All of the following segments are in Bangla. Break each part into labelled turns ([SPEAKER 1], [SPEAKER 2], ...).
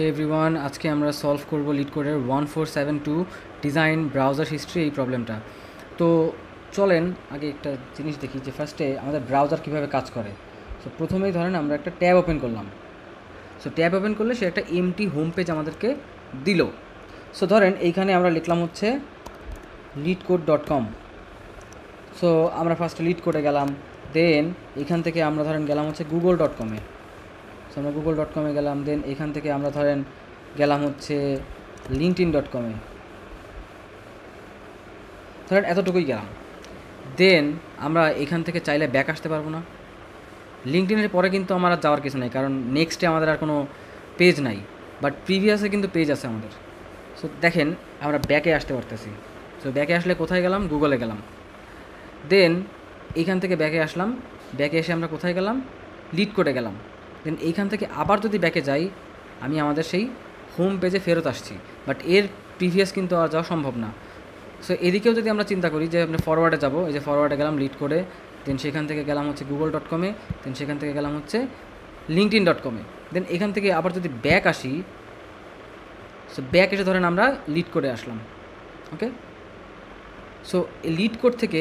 [SPEAKER 1] হে এভরিওয়ান, আজকে আমরা সলভ করব লিড কোডের 1472 ডিজাইন ব্রাউজার হিস্ট্রি এই প্রবলেমটা। তো চলেন আগে একটা জিনিস দেখি যে ফার্স্টে আমাদের ব্রাউজার কীভাবে কাজ করে। সো প্রথমেই ধরেন আমরা একটা ট্যাব ওপেন করলাম। সো ট্যাব ওপেন করলে সে একটা এমটি হোম পেজ আমাদেরকে দিল। সো ধরেন এইখানে আমরা লিখলাম হচ্ছে leadcode.com। সো আমরা ফার্স্টে লিড কোডে গেলাম, দেন এখান থেকে আমরা ধরেন গেলাম হচ্ছে google.com-এ। সো আমরা google.com-এ গেলাম, দেন এখান থেকে আমরা ধরেন গেলাম হচ্ছে linkedin.com-এ, ধরেন এতটুকুই গেলাম। দেন আমরা এখান থেকে চাইলে ব্যাক আসতে পারবো না। লিঙ্কডিনের পরে কিন্তু আমার আর যাওয়ার কিছু নেই, কারণ নেক্সটে আমাদের আর কোনো পেজ নাই, বাট প্রিভিয়াসে কিন্তু পেজ আছে আমাদের। সো দেখেন আমরা ব্যাকে আসতে পারতেছি। সো ব্যাকে আসলে কোথায় গেলাম? গুগলে গেলাম। দেন এইখান থেকে ব্যাকে আসলাম, ব্যাকে এসে আমরা কোথায় গেলাম? লিড কোডে গেলাম। দেন এইখান থেকে আবার যদি ব্যাকে যাই, আমি আমাদের সেই হোম পেজে ফেরত আসছি, বাট এর প্রিভিয়াস কিন্তু আর যাওয়া সম্ভব না। সো এদিকেও যদি আমরা চিন্তা করি যে আমরা ফরওয়ার্ডে যাব, এই যে ফরওয়ার্ডে গেলাম লিড কোডে, দেন সেখান থেকে গেলাম হচ্ছে google.com-এ, দেন সেখান থেকে গেলাম হচ্ছে linkedin.com-এ, দেন এখান থেকে আবার যদি ব্যাক আসি, সো ব্যাক এসে ধরেন আমরা লিড কোডে আসলাম। ওকে, সো এই লিড কোড থেকে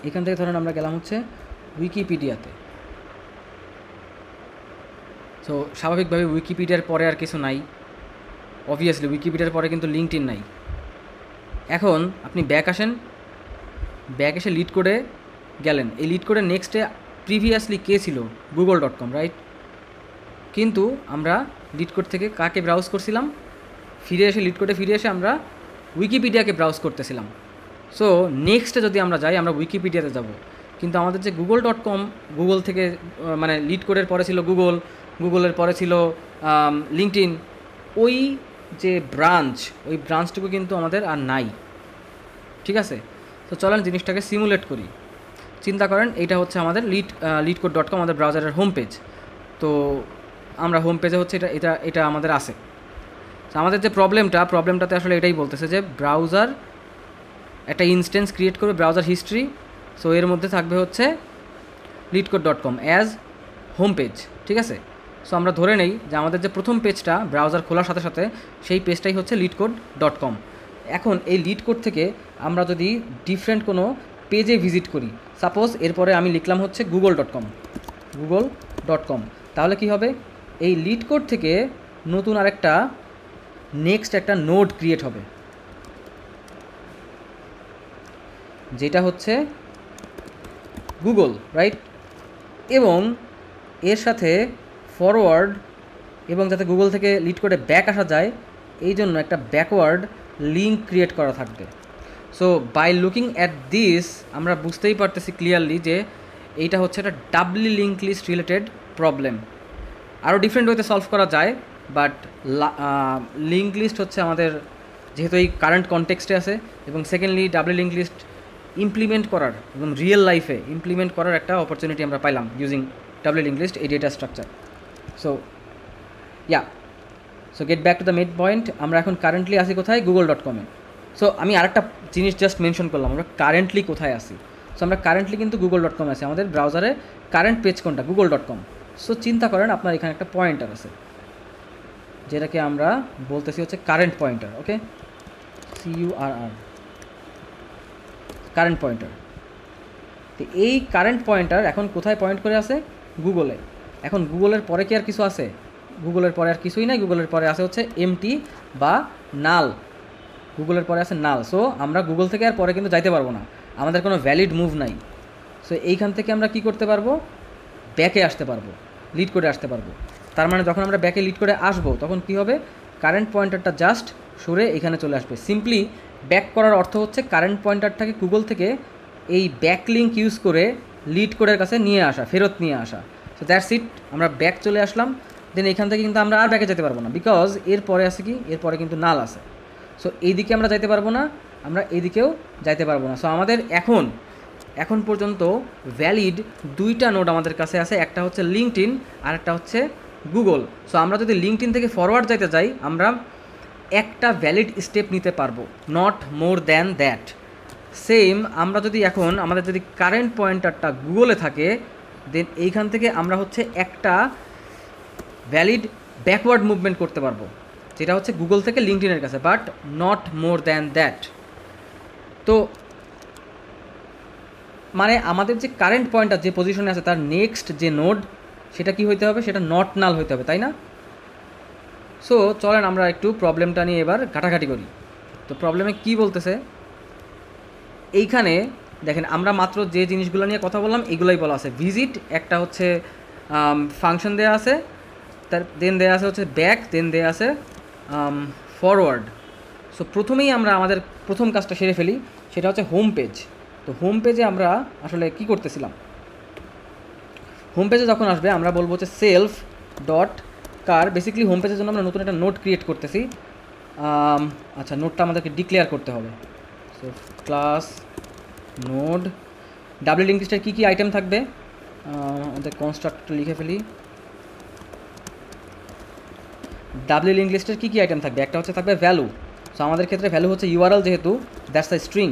[SPEAKER 1] এখান থেকে ধরেন আমরা গেলাম হচ্ছে উইকিপিডিয়াতে। সো স্বাভাবিকভাবে উইকিপিডিয়ার পরে আর কিছু নাই, অবভিয়াসলি উইকিপিডিয়ার পরে কিন্তু লিঙ্কডইন নাই। এখন আপনি ব্যাক আসেন, ব্যাক এসে লিড কোডে গেলেন। এই লিড কোডের নেক্সটে প্রিভিয়াসলি কে ছিল? google.com, right? কিন্তু আমরা লিড কোড থেকে কাকে ব্রাউজ করছিলাম? ফিরে এসে লিড কোডে ফিরে এসে আমরা উইকিপিডিয়াকে ব্রাউজ করতেছিলাম। সো নেক্সটে যদি আমরা যাই, আমরা উইকিপিডিয়াতে যাব, কিন্তু আমাদের যে google.com, গুগল থেকে মানে লিড কোডের পরে ছিল গুগল, গুগলের পরে ছিল লিঙ্কডইন, ওই যে ব্রাঞ্চ, ওই ব্রাঞ্চটুকু কিন্তু আমাদের আর নাই। ঠিক আছে, তো চলেন জিনিসটাকে সিমুলেট করি। চিন্তা করেন এইটা হচ্ছে আমাদের leadcode.com, আমাদের ব্রাউজারের হোম পেজ। তো আমরা হোম পেজে হচ্ছে এটা এটা এটা আমাদের আছে। তো আমাদের যে প্রবলেমটাতে আসলে এটাই বলতেছে যে ব্রাউজার একটা ইনস্ট্যান্স ক্রিয়েট করবে, ব্রাউজার হিস্ট্রি। সো এর মধ্যে থাকবে হচ্ছে leadcode.com অ্যাজ হোম পেজ। ঠিক আছে, সো আমরা ধরে নেই যে আমাদের যে প্রথম পেজটা ব্রাউজার খোলার সাথে সাথে সেই পেজটাই হচ্ছে leadcode.com। এখন এই লিড কোড থেকে আমরা যদি ডিফারেন্ট কোনো পেজে ভিজিট করি, সাপোজ এরপরে আমি লিখলাম হচ্ছে google.com, তাহলে কি হবে? এই লিড কোড থেকে নতুন আরেকটা নেক্সট একটা নোড ক্রিয়েট হবে, যেটা হচ্ছে গুগল, রাইট? এবং এর সাথে ফরওয়ার্ড, এবং যাতে গুগল থেকে লিড করে ব্যাক আসা যায় এই জন্য একটা ব্যাকওয়ার্ড লিঙ্ক ক্রিয়েট করা থাকবে। So by looking at this আমরা বুঝতেই পারতেছি ক্লিয়ারলি যে এইটা হচ্ছে একটা doubly link list related problem. আরও ডিফারেন্ট ওয়েতে সলভ করা যায়, বাট লিঙ্ক লিস্ট হচ্ছে আমাদের যেহেতু এই কারেন্ট কনটেক্সটে আছে, এবং সেকেন্ডলি ডাবলি লিঙ্ক লিস্ট ইমপ্লিমেন্ট করার এবং রিয়েল লাইফে ইমপ্লিমেন্ট করার একটা অপরচুনিটি আমরা পাইলাম ইউজিং ডাবলি লিঙ্ক লিস্ট, এই data structure. So so get back to the made point. আমরা এখন কারেন্টলি আসি কোথায়? google.com-এ। সো আমি আরেকটা জিনিস জাস্ট মেনশন করলাম, আমরা কারেন্টলি কোথায় আসি। সো আমরা কারেন্টলি কিন্তু google.com আছি, আমাদের ব্রাউজারে কারেন্ট পেজ কোনটা? google.com। সো চিন্তা করেন আপনার এখানে একটা পয়েন্টার আছে, যেটাকে আমরা বলতেছি হচ্ছে কারেন্ট পয়েন্টার। ওকে, CURR, কারেন্ট পয়েন্টার। তো এই কারেন্ট পয়েন্টার এখন কোথায় পয়েন্ট করে আছে? গুগলে। এখন গুগলের পরে কি আর কিছু আছে? গুগলের পরে আর কিছুই নাই, গুগলের পরে আছে হচ্ছে এমটি বা নাল। গুগলের পরে আছে নাল। সো আমরা গুগল থেকে আর পরে কিন্তু যাইতে পারবো না, আমাদের কোনো ভ্যালিড মুভ নাই। সো এইখান থেকে আমরা কি করতে পারবো? ব্যাকে আসতে পারবো, লিড করে আসতে পারবো। তার মানে যখন আমরা ব্যাকে লিড করে আসবো তখন কি হবে? কারেন্ট পয়েন্টারটা জাস্ট সরে এখানে চলে আসবে। সিম্পলি ব্যাক করার অর্থ হচ্ছে কারেন্ট পয়েন্টারটাকে গুগল থেকে এই ব্যাক লিঙ্ক ইউজ করে লিড কোডের কাছে নিয়ে আসা, ফেরত নিয়ে আসা। সো দ্যাটস ইট, আমরা ব্যাক চলে আসলাম। দেন এখান থেকে কিন্তু আমরা আর ব্যাকে যেতে পারবো না, বিকজ এরপরে আছে কি? এরপরে কিন্তু নাল আছে। সো এইদিকে আমরা যাইতে পারবো না, আমরা এইদিকেও যাইতে পারবো না। সো আমাদের এখন পর্যন্ত ভ্যালিড দুইটা নোড আমাদের কাছে আছে, একটা হচ্ছে লিঙ্কডইন আর একটা হচ্ছে গুগল। সো আমরা যদি লিঙ্কডইন থেকে ফরওয়ার্ড যাইতে যাই, আমরা একটা ভ্যালিড স্টেপ নিতে পারবো, not more than that. Same আমরা যদি এখন আমাদের যদি কারেন্ট পয়েন্টারটা গুগলে থাকে, দেন এইখান থেকে আমরা হচ্ছে একটা ভ্যালিড ব্যাকওয়ার্ড মুভমেন্ট করতে পারবো, যেটা হচ্ছে গুগল থেকে লিঙ্কডইনের কাছে, but not more than that. তো মানে আমাদের যে কারেন্ট পয়েন্টটা যে পজিশনে আছে তার নেক্সট যে নোড সেটা কি হইতে হবে, সেটা নট নাল হইতে হবে, তাই না? সো চলেন আমরা একটু প্রবলেমটা নিয়ে এবার ঘাটাঘাটি করি। তো প্রবলেমে কি বলতেছে, এইখানে দেখেন আমরা মাত্র যে জিনিসগুলো নিয়ে কথা বললাম এগুলোই বলা আছে। ভিজিট একটা হচ্ছে ফাংশন দেওয়া আছে, তার দেন দেওয়া আছে হচ্ছে ব্যাক, দেন দেওয়া আছে ফরওয়ার্ড। সো প্রথমেই আমরা আমাদের প্রথম কাজটা সেরে ফেলি, সেটা হচ্ছে হোম পেজ। তো হোম পেজে আমরা আসলে কি করতেছিলাম, হোম পেজে যখন আসবে আমরা বলবো হচ্ছে সেলফ ডট কার। বেসিক্যালি হোম পেজের জন্য আমরা নতুন একটা নোট ক্রিয়েট করতেছি। আচ্ছা, নোটটা আমাদেরকে ডিক্লেয়ার করতে হবে। So class node double link লিস্টের কী কী আইটেম থাকবে, আমাদের কনস্ট্রাক্টর লিখে ফেলি। ডাবল লিঙ্ক লিস্টের কী কী আইটেম থাকবে, একটা হচ্ছে থাকবে ভ্যালু। সো আমাদের ক্ষেত্রে ভ্যালু হচ্ছে ইউআরএল, যেহেতু দ্যাটস আ স্ট্রিং।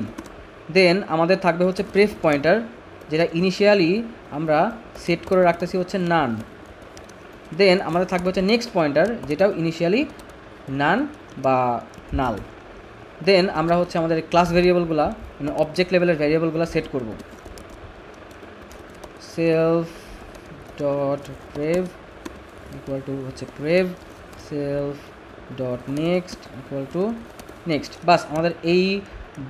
[SPEAKER 1] দেন আমাদের থাকবে হচ্ছে প্রেফ পয়েন্টার, যেটা ইনিশিয়ালি আমরা সেট করে রাখতেছি হচ্ছে নান। দেন আমাদের থাকবে হচ্ছে নেক্সট পয়েন্টার, যেটাও ইনিশিয়ালি নান বা নাল। দেন আমরা হচ্ছে আমাদের ক্লাস ভেরিয়েবলগুলো মানে অবজেক্ট লেভেলের ভেরিয়েবলগুলো সেট করব। Self dot prev equal to হচ্ছে prev, self dot next equal to next. বাস আমাদের এই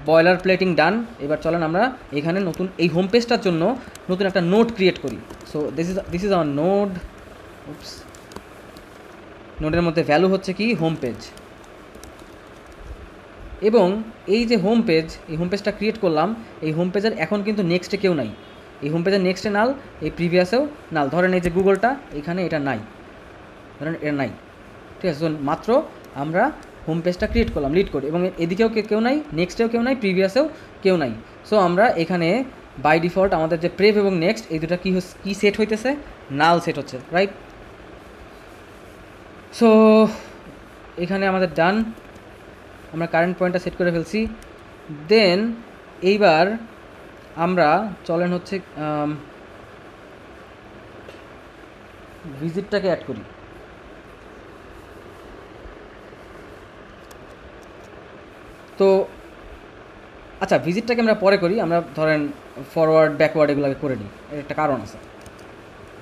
[SPEAKER 1] বয়লার প্লেটিং ডান। এবার চলেন আমরা এখানে নতুন এই হোম পেজটার জন্য নতুন একটা নোড ক্রিয়েট করি। So this is our node. Oops, নোডের মধ্যে ভ্যালু হচ্ছে কি হোম পেজ, এবং এই যে হোম পেজ, এই হোম পেজটা ক্রিয়েট করলাম, এই হোম পেজের এখন কিন্তু নেক্সটে কেউ নাই। এই হোম পেজের নেক্সটে নাল, এই প্রিভিয়াসেও নাল। ধরেন এই যে গুগলটা এখানে, এটা নাই, ধরেন এটা নাই, ঠিক আছে। মাত্র আমরা হোম পেজটা ক্রিয়েট করলাম লিড করে, এবং এদিকেও কেউ নাই, নেক্সটেও কেউ নাই, প্রিভিয়াসেও কেউ নাই। সো আমরা এখানে বাই ডিফল্ট আমাদের যে প্রেভ এবং নেক্সট এই দুটা কি সেট হইতেছে, নাল সেট হচ্ছে, রাইট? সো এখানে আমাদের ডান, আমরা কারেন্ট পয়েন্টটা সেট করে ফেলছি। দেন এইবার আমরা চলেন হচ্ছে ভিজিটটাকে অ্যাড করি। তো আচ্ছা, ভিজিটটাকে আমরা পরে করি, আমরা ধরেন ফরওয়ার্ড ব্যাকওয়ার্ড এগুলোকে করে নিই। এর একটা কারণ আছে,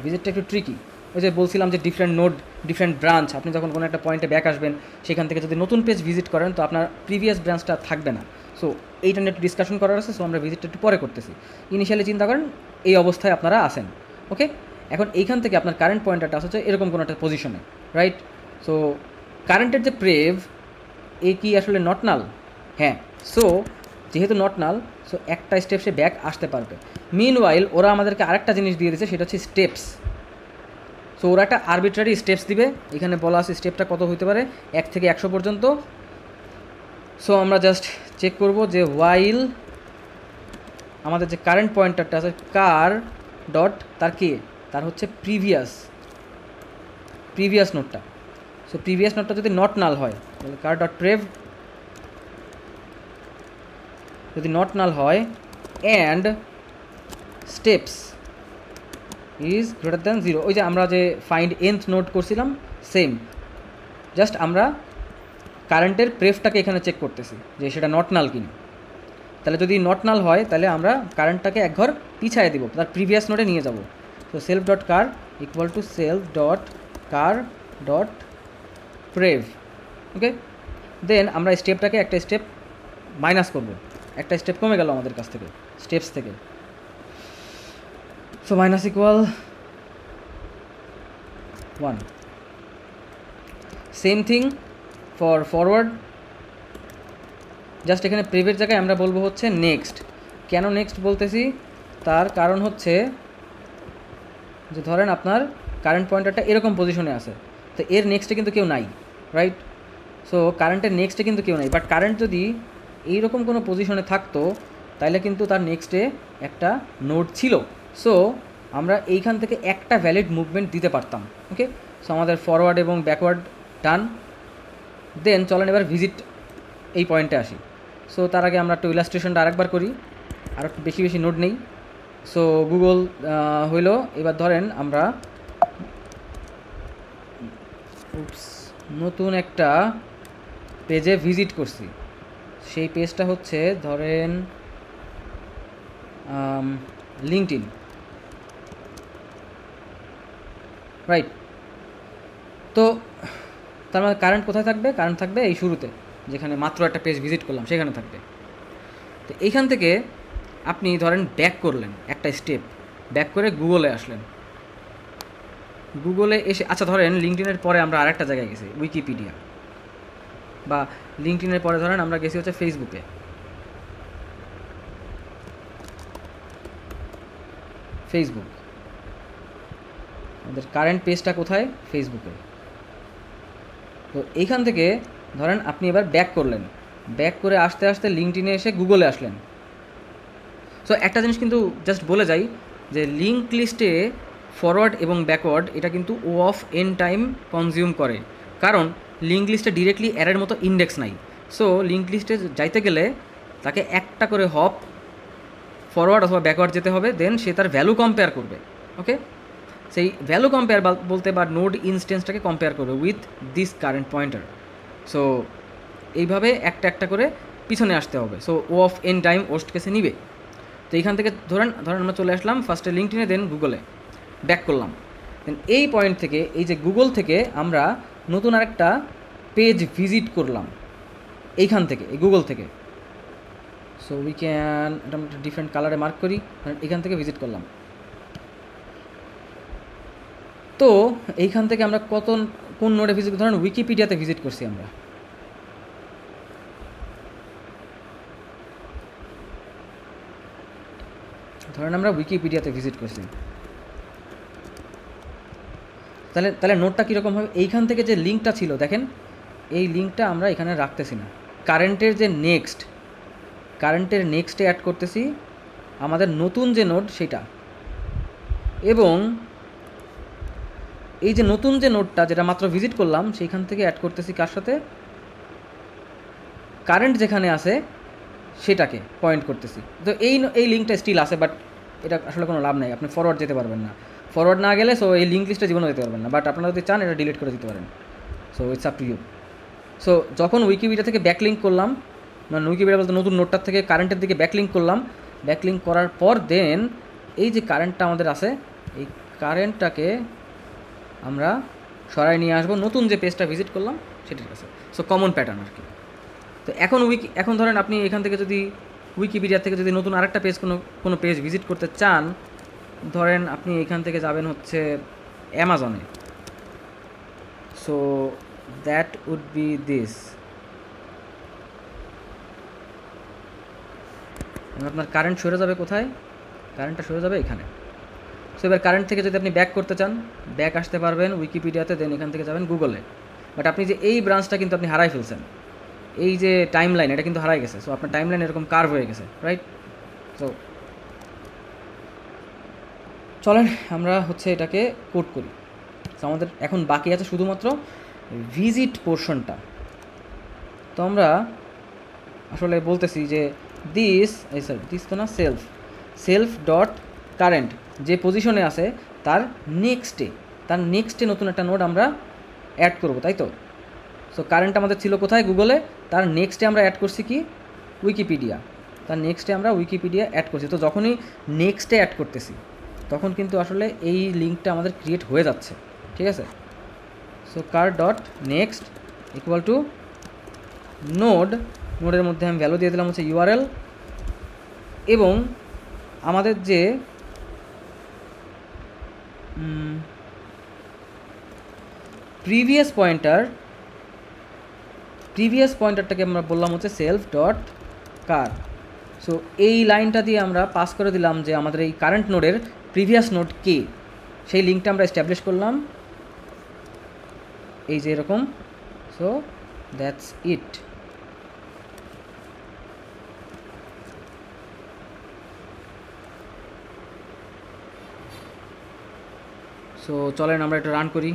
[SPEAKER 1] ভিজিটটা একটু ট্রিকি। ওই যে বলছিলাম যে ডিফারেন্ট নোড, ডিফারেন্ট ব্রাঞ্চ, আপনি যখন কোনো একটা পয়েন্টে ব্যাক আসবেন সেখান থেকে যদি নতুন পেজ ভিজিট করেন তো আপনার প্রিভিয়াস ব্রাঞ্চটা থাকবে না। সো এইটা নিয়ে একটু ডিসকাশন করার আছে। সো আমরা ভিজিটটা একটু পরে করতেছি। ইনিশিয়ালি চিন্তা করেন এই অবস্থায় আপনারা আসেন, ওকে? এখন এইখান থেকে আপনার কারেন্ট পয়েন্টারটা হচ্ছে এরকম কোনো একটা পজিশনে, রাইট? সো কারেন্টের যে প্রেভ, এ কি আসলে নট নাল? হ্যাঁ। সো যেহেতু নট নাল, সো একটা স্টেপ সে ব্যাক আসতে পারবে। মিনওয়াইল ওরা আমাদেরকে আরেকটা জিনিস দিয়ে দিয়েছে, সেটা হচ্ছে স্টেপস। সো ওরা একটা আরবিট্রারি স্টেপস দিবে। এখানে বলা আছে স্টেপটা কত হতে পারে, 1 থেকে 100 পর্যন্ত। সো আমরা জাস্ট চেক করব যে ওয়াইল আমাদের যে কারেন্ট পয়েন্টারটা আছে কার ডট তার হচ্ছে প্রিভিয়াস নোটটা। সো প্রিভিয়াস নোটটা যদি নট নাল হয় তাহলে কার ডট প্রেভ, যদি নট নাল হয় and steps is greater than 0। ওই যে আমরা যে ফাইন্ড nth নোট করছিলাম, সেম, জাস্ট আমরা কারেন্টের প্রেফটাকে এখানে চেক করতেছি যে সেটা নট নাল কিনা। তাহলে যদি নট নাল হয় তাহলে আমরা কারেন্টটাকে এক ঘর পিছায় দিব, তার প্রিভিয়াস নোটে নিয়ে যাব। তো self dot cur equal to self dot cur dot prev, okay? Then আমরা স্টেপটাকে একটা স্টেপ মাইনাস করব, একটা স্টেপ কমে গেল আমাদের কাছ থেকে, স্টেপস থেকে। So minus equal 1। Same thing for forward, just এখানে প্রেভের জায়গায় আমরা বলবো হচ্ছে নেক্সট। কেন নেক্সট বলতেছি, তার কারণ হচ্ছে যে ধরেন আপনার কারেন্ট পয়েন্টারটা এরকম পজিশনে আছে, তো এর নেক্সটে কিন্তু কেউ নাই, রাইট? সো কারেন্টের নেক্সটে কিন্তু কেউ নাই, বাট কারেন্ট যদি এইরকম কোনো পজিশনে থাকতো তাহলে কিন্তু তার নেক্সটে একটা নোড ছিল। সো আমরা এইখান থেকে একটা ভ্যালিড মুভমেন্ট দিতে পারতাম, ওকে? সো আমাদের ফরওয়ার্ড এবং ব্যাকওয়ার্ড ডান। দেন চলেন এবার ভিজিট এই পয়েন্টে আসি। সো তার আগে আমরা একটু ইলাস্ট্রেশনটা আরেকবার করি, আর একটু বেশি বেশি নোড নেই। সো গুগল হইলো, এবার ধরেন আমরা উপস, নতুন একটা পেজে ভিজিট করছি। সেই পেজটা হচ্ছে ধরেন লিঙ্কডইন, রাইট? তো তার মানে কারেন্ট কোথায় থাকবে? কারেন্ট থাকবে এই শুরুতে, যেখানে মাত্র একটা পেজ ভিজিট করলাম সেখানে থাকবে। তো এইখান থেকে আপনি ধরেন ব্যাক করলেন একটা স্টেপ, ব্যাক করে গুগলে আসলেন। গুগলে এসে আচ্ছা ধরেন লিঙ্কডইনের পরে আমরা আরেকটা জায়গায় গেছি, উইকিপিডিয়া, বা লিঙ্কডইনের পরে ধরেন আমরা গেছি হচ্ছে ফেসবুকে। ফেসবুক, আমাদের কারেন্ট পেজটা কোথায়? ফেসবুকে। তো এইখান থেকে ধরেন আপনি এবার ব্যাক করলেন, ব্যাক করে আসতে আসতে লিঙ্কডইনে এসে গুগলে আসলেন। সো একটা জিনিস কিন্তু জাস্ট বলে যাই যে লিঙ্ক লিস্টে ফরওয়ার্ড এবং ব্যাকওয়ার্ড এটা কিন্তু ও অফ এন টাইম কনজিউম করে, কারণ লিঙ্ক লিস্টে ডিরেক্টলি অ্যারের মতো ইন্ডেক্স নাই। সো লিঙ্ক লিস্টে যাইতে গেলে তাকে একটা করে হপ ফরওয়ার্ড অথবা ব্যাকওয়ার্ড যেতে হবে, দেন সে তার ভ্যালু কম্পেয়ার করবে। ওকে, সেই ভ্যালু কম্পেয়ার বলতে বা নোড ইনস্টেন্সটাকে কম্পেয়ার করবে with this current pointer. So এইভাবে একটা একটা করে পিছনে আসতে হবে। So O of n time worst কেসে নিবে। তো এইখান থেকে ধরেন আমরা চলে আসলাম ফার্স্টে লিঙ্কডইনে, দেন গুগলে ব্যাক করলাম। দেন এই পয়েন্ট থেকে, এই যে গুগল থেকে আমরা নতুন আরেকটা পেজ ভিজিট করলাম এইখান থেকে, এই গুগল থেকে। সো উই ক্যান এটা ডিফারেন্ট কালারে মার্ক করি, এখান থেকে ভিজিট করলাম। তো এইখান থেকে আমরা কোন নোডে ভিজিট, ধরেন উইকিপিডিয়াতে ভিজিট করছি আমরা। ধরেন আমরা উইকিপিডিয়াতে ভিজিট করছি, তাহলে নোটটা কীরকম হবে? এইখান থেকে যে লিঙ্কটা ছিল দেখেন, এই লিঙ্কটা আমরা এখানে রাখতেছি না, কারেন্টের নেক্সটে অ্যাড করতেছি আমাদের নতুন যে নোড সেটা। এবং এই যে নতুন যে নোডটা যেটা মাত্র ভিজিট করলাম সেইখান থেকে অ্যাড করতেছি কার সাথে? কারেন্ট যেখানে আছে সেটাকে পয়েন্ট করতেছি। তো এই লিঙ্কটা স্টিল আছে, বাট এটা আসলে কোনো লাভ নাই, আপনি ফরওয়ার্ড যেতে পারবেন না। ফরওয়ার্ড না গেলে সো এই লিঙ্ক লিস্টে জীবনে যেতে পারবেন না, বাট আপনারা যদি চান এটা ডিলিট করে দিতে পারেন। So it's up to you. So যখন উইকিপিডিয়া থেকে ব্যাকলিঙ্ক করলাম, মানে উইকিপিডিয়া বলতে নতুন নোটটার থেকে কারেন্টের দিকে ব্যাকলিঙ্ক করলাম, ব্যাকলিঙ্ক করার পর দেন এই যে কারেন্টটা আমাদের আছে, এই কারেন্টটাকে আমরা সরাই নিয়ে আসবো নতুন যে পেজটা ভিজিট করলাম সেটার কাছে। সো কমন প্যাটার্ন আর কি। তো এখন ধরেন আপনি এখান থেকে যদি উইকিপিডিয়া থেকে যদি নতুন আরেকটা পেজ কোনো পেজ ভিজিট করতে চান, ধরেন আপনি এখান থেকে যাবেন হচ্ছে অ্যামাজনে। So that would be this. আপনার কারেন্ট সরে যাবে কোথায়? কারেন্টটা সরে যাবে এখানে। সো এবার কারেন্ট থেকে যদি আপনি ব্যাক করতে চান, ব্যাক আসতে পারবেন উইকিপিডিয়াতে, দেন এখান থেকে যাবেন গুগলে। বাট আপনি যে এই ব্রাঞ্চটা কিন্তু আপনি হারাই ফেলছেন, এই যে টাইম লাইন এটা কিন্তু হারাই গেছে। সো আপনার টাইম লাইন এরকম কার্ভ হয়ে গেছে, রাইট? সো চলেন আমরা হচ্ছে এটাকে কোড করি। সো আমাদের এখন বাকি আছে শুধুমাত্র ভিজিট পোর্শনটা। তো আমরা আসলে বলতেছি যে দিস তো না, সেলফ ডট কারেন্ট যে পজিশনে আছে তার নেক্সটে নতুন একটা নোড আমরা অ্যাড করব, তাই তো? সো কারেন্ট আমাদের ছিল কোথায়? গুগলে। তার নেক্সটে আমরা অ্যাড করছি কি? উইকিপিডিয়া। তার নেক্সটে আমরা উইকিপিডিয়া অ্যাড করছি। তো যখনই নেক্সটে অ্যাড করতেছি তখন কিন্তু আসলে এই লিঙ্কটা আমাদের ক্রিয়েট হয়ে যাচ্ছে, ঠিক আছে? সো কার ডট নেক্সট ইকুয়াল টু নোডের মধ্যে আমি ভ্যালু দিয়ে দিলাম হচ্ছে ইউআরএল, এবং আমাদের যে প্রিভিয়াস পয়েন্টারটাকে আমরা বললাম হচ্ছে সেলফ ডট কার। সো এই লাইনটা দিয়ে আমরা পাস করে দিলাম যে আমাদের এই কারেন্ট নোডের প্রিভিয়াস নোড কে, সেই লিঙ্কটা আমরা এস্টাবলিশ করলাম এই যে এরকম। So that's it. সো চলেন আমরা এটা রান করি।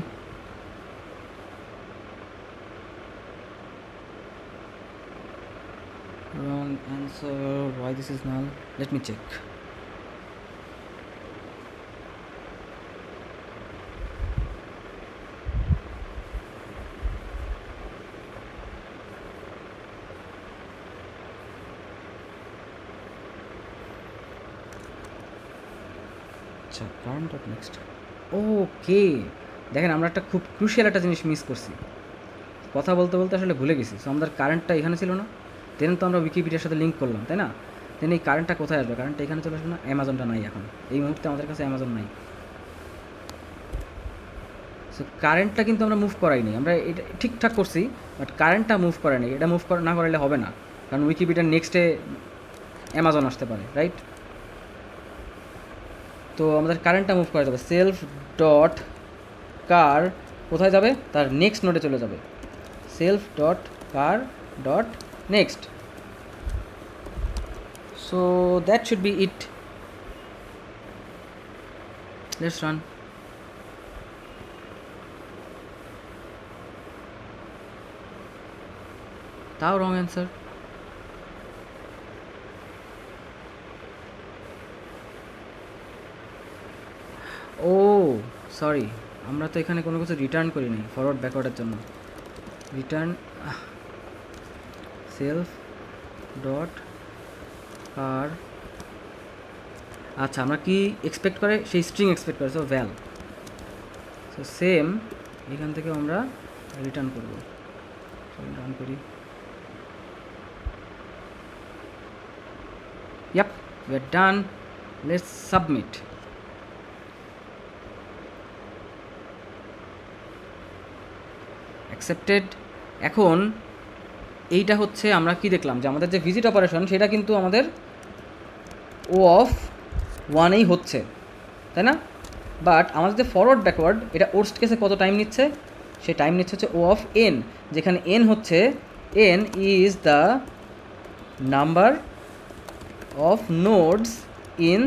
[SPEAKER 1] Wrong answer. Why this is null? Let me check. আচ্ছা কারেন্ট ডট নেক্সট, ওকে। দেখেন আমরা একটা খুব ক্রুশিয়াল একটা জিনিস মিস করছি, কথা বলতে বলতে আসলে ভুলে গেছি। সো আমাদের কারেন্টটা এখানে ছিল না, দেন তো আমরা উইকিপিডিয়ার সাথে লিঙ্ক করলাম, তাই না? দেন এই কারেন্টটা কোথায় আসবে? কারেন্টটা এখানে চলে আসবে না? অ্যামাজনটা নাই এখন, এই মুহূর্তে আমাদের কাছে অ্যামাজন নাই। সো কারেন্টটা কিন্তু আমরা মুভ করাইনি, আমরা এটা ঠিকঠাক করছি, বাট কারেন্টটা মুভ করাইনি। এটা মুভ না করাইলে হবে না, কারণ উইকিপিডিয়ার নেক্সটে অ্যামাজন আসতে পারে, রাইট? তো আমাদের কারেন্টটা মুভ করা যাবে। সেলফ ডট কার কোথায় যাবে? তার নেক্সট নোডে চলে যাবে। Self dot cur dot next. So that should be it. Let's run. তাও রং অ্যান্সার। ও সরি, আমরা তো এখানে কোনো কিছু রিটার্ন করি নাই ফরওয়ার্ড ব্যাকওয়ার্ডের জন্য। রিটার্ন সেলফ ডট কার, আচ্ছা আমরা কি এক্সপেক্ট করে? সেই স্ট্রিং এক্সপেক্ট করে, সো ভ্যাল। সো সেম এখান থেকে আমরা রিটার্ন করব। রান করি। Yup, we are done. Let's submit. Accepted. এখন এইটা হচ্ছে আমরা কি দেখলাম, যে আমাদের যে ভিজিট অপারেশন সেটা কিন্তু আমাদের ও অফ ওয়ানেই হচ্ছে, তাই না? বাট আমাদের যে ফরওয়ার্ড ব্যাকওয়ার্ড, এটা ওর্স্ট কেসে কত টাইম নিচ্ছে? সে টাইম নিচ্ছে হচ্ছে ও অফ এন, যেখানে এন হচ্ছে, n is the number of nodes in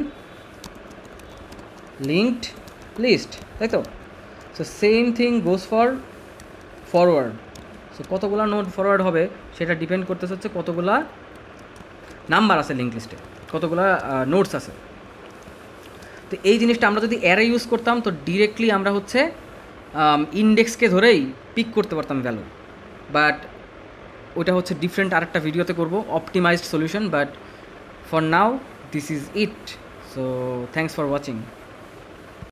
[SPEAKER 1] linked list, তাই তো? So same thing goes for forward. So কতগুলো নোড ফরওয়ার্ড হবে সেটা ডিপেন্ড করতেছে হচ্ছে কতগুলা নাম্বার আছে লিঙ্ক লিস্টে, কতগুলা নোটস আছে। তো এই জিনিসটা আমরা যদি অ্যারে ইউজ করতাম তো ডিরেক্টলি আমরা হচ্ছে ইন্ডেক্সকে ধরেই পিক করতে পারতাম ভ্যালু, বাট ওটা হচ্ছে ডিফারেন্ট আরেকটা ভিডিওতে করব, optimised solution. But for now this is it. So thanks for watching.